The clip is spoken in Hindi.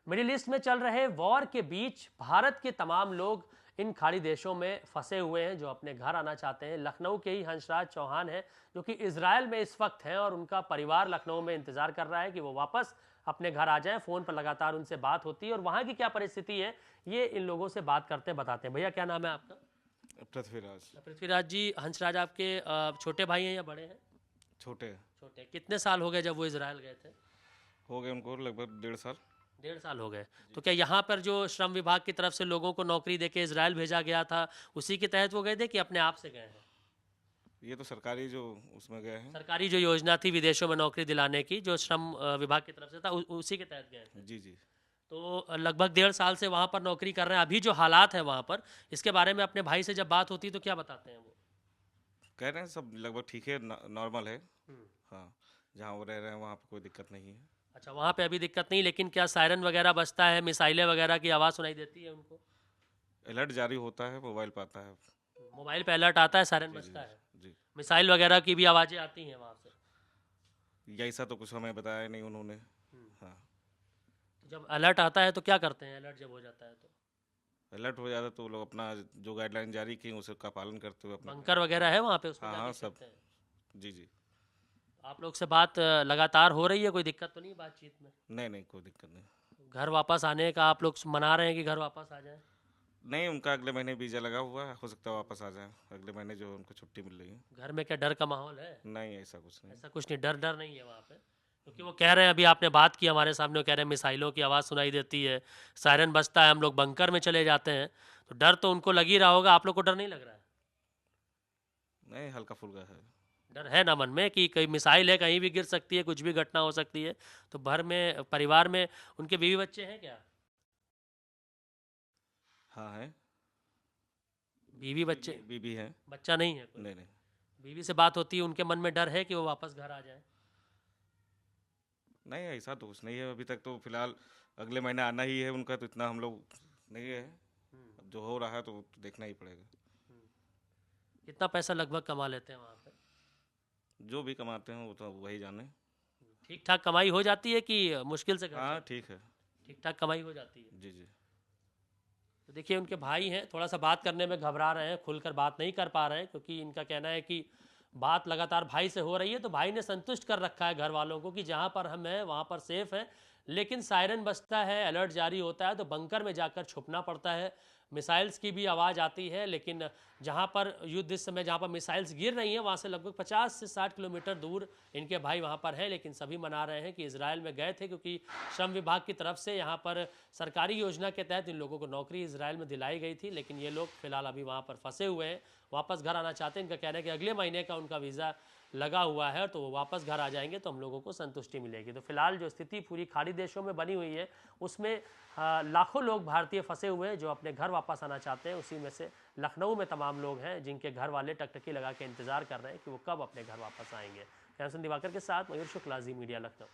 मिडिल ईस्ट में चल रहे वॉर के बीच भारत के तमाम लोग इन खाड़ी देशों में फंसे हुए हैं जो अपने घर आना चाहते हैं। लखनऊ के ही हंसराज चौहान हैं जो कि इजराइल में इस वक्त हैं और उनका परिवार लखनऊ में इंतजार कर रहा है कि वो वापस अपने घर आ जाएं। फोन पर लगातार उनसे बात होती है और वहां की क्या परिस्थिति है ये इन लोगों से बात करते बताते हैं। भैया क्या नाम है आपका? पृथ्वीराज। पृथ्वीराज जी, हंसराज आपके छोटे भाई हैं या बड़े हैं? छोटे। छोटे। कितने साल हो गए जब वो इजराइल गए थे? हो गए उनको लगभग 1.5 साल। 1.5 साल हो गए। तो क्या यहाँ पर जो श्रम विभाग की तरफ से लोगों को नौकरी देके इजराइल भेजा गया था उसी के तहत वो गए थे कि अपने आप से गए हैं? ये तो सरकारी जो उसमें गए हैं। सरकारी जो योजना थी विदेशों में नौकरी दिलाने की जो श्रम विभाग की तरफ से था उसी के तहत गए थे। जी जी। तो लगभग 1.5 साल से वहाँ पर नौकरी कर रहे हैं। अभी जो हालात है वहाँ पर, इसके बारे में अपने भाई से जब बात होती है तो क्या बताते हैं वो? कह रहे हैं सब लगभग ठीक है, नॉर्मल है। हम्म। हाँ, जहाँ वो रह रहे हैं वहाँ पे कोई दिक्कत नहीं है। अच्छा, वहाँ पे अभी दिक्कत नहीं, लेकिन क्या सायरन वगैरह बजता है, मिसाइलें वगैरह की आवाज़ सुनाई देती है उनको? अलर्ट जारी होता है, मोबाइल पे आता है। मोबाइल पे अलर्ट आता है, सायरन जी जी बजता है? जी। मिसाइल वगैरह की भी आवाज़ें आती हैं वहाँ से? ऐसा तो कुछ हमें बताया नहीं उन्होंने। हम्म। हाँ। तो जब अलर्ट आता है तो क्या करते हैं, अलर्ट जब हो जाता है तो? अलर्ट हो जाता तो वो लोग अपना जो गाइडलाइन जारी की उसका पालन करते हुए अपने। बंकर वगैरह है वहाँ पे, उसमें हाँ जाके हाँ छिपते सब। हैं? जी जी। आप लोग से बात लगातार हो रही है, कोई दिक्कत तो नहीं बातचीत में? नहीं नहीं, कोई दिक्कत नहीं। घर वापस आने का आप लोग मना रहे हैं कि घर वापस आ जाएं? नहीं, उनका अगले महीने वीज़ा लगा हुआ है, हो सकता है वापस आ जाए अगले महीने जो उनको छुट्टी मिल रही है। घर में क्या डर का माहौल है? नहीं, ऐसा कुछ नहीं। ऐसा कुछ नहीं, डर डर नहीं है वहाँ पे? क्योंकि वो कह रहे हैं, अभी आपने बात की हमारे सामने, वो कह रहे हैं मिसाइलों की आवाज़ सुनाई देती है, सायरन बजता है, हम लोग बंकर में चले जाते हैं। तो डर तो उनको लग ही रहा होगा, आप लोग को डर नहीं लग रहा है? नहीं, हल्का फुल्का है। डर है ना मन में कि कहीं मिसाइल है, कहीं भी गिर सकती है, कुछ भी घटना हो सकती है? तो भर में परिवार में उनके बीवी बच्चे हैं क्या? हाँ है। बीवी बच्चे? बीबी है। बच्चा नहीं है कोई? नहीं नहीं। बीवी से बात होती है, उनके मन में डर है कि वो वापस घर आ जाए? नहीं, ऐसा तो कुछ नहीं है अभी तक, तो फिलहाल अगले महीने आना ही है उनका, तो इतना हम लोग नहीं है। हम्म। अब जो हो रहा है तो देखना ही पड़ेगा। कितना पैसा लगभग कमा लेते हैं वहाँ पे? जो भी कमाते हैं वो तो वही जाने। ठीक ठाक कमाई हो जाती है कि मुश्किल से घर हाँ चलता? ठीक है। ठीक ठाक कमाई हो जाती है। जी जी। तो देखिए, उनके भाई हैं, थोड़ा सा बात करने में घबरा रहे हैं, खुलकर बात नहीं कर पा रहे हैं, क्योंकि इनका कहना है कि बात लगातार भाई से हो रही है। तो भाई ने संतुष्ट कर रखा है घर वालों को कि जहाँ पर हम हैं वहाँ पर सेफ है, लेकिन सायरन बजता है, अलर्ट जारी होता है तो बंकर में जाकर छुपना पड़ता है। मिसाइल्स की भी आवाज़ आती है, लेकिन जहाँ पर युद्ध इस समय जहाँ पर मिसाइल्स गिर रही हैं वहाँ से लगभग 50 से 60 किलोमीटर दूर इनके भाई वहाँ पर हैं। लेकिन सभी मना रहे हैं कि इजराइल में गए थे क्योंकि श्रम विभाग की तरफ से यहाँ पर सरकारी योजना के तहत इन लोगों को नौकरी इजराइल में दिलाई गई थी। लेकिन ये लोग फिलहाल अभी वहाँ पर फंसे हुए हैं, वापस घर आना चाहते हैं। इनका कहना है कि अगले महीने का उनका वीज़ा लगा हुआ है, तो वो वापस घर आ जाएंगे तो हम लोगों को संतुष्टि मिलेगी। तो फिलहाल जो स्थिति पूरी खाड़ी देशों में बनी हुई है उसमें लाखों लोग भारतीय फंसे हुए हैं जो अपने घर वापस आना चाहते हैं। उसी में से लखनऊ में तमाम लोग हैं जिनके घर वाले टकटकी लगा के इंतजार कर रहे हैं कि वो कब अपने घर वापस आएंगे। कैमसन दिवाकर के साथ मयूर शुक्ला, जी मीडिया, लखनऊ।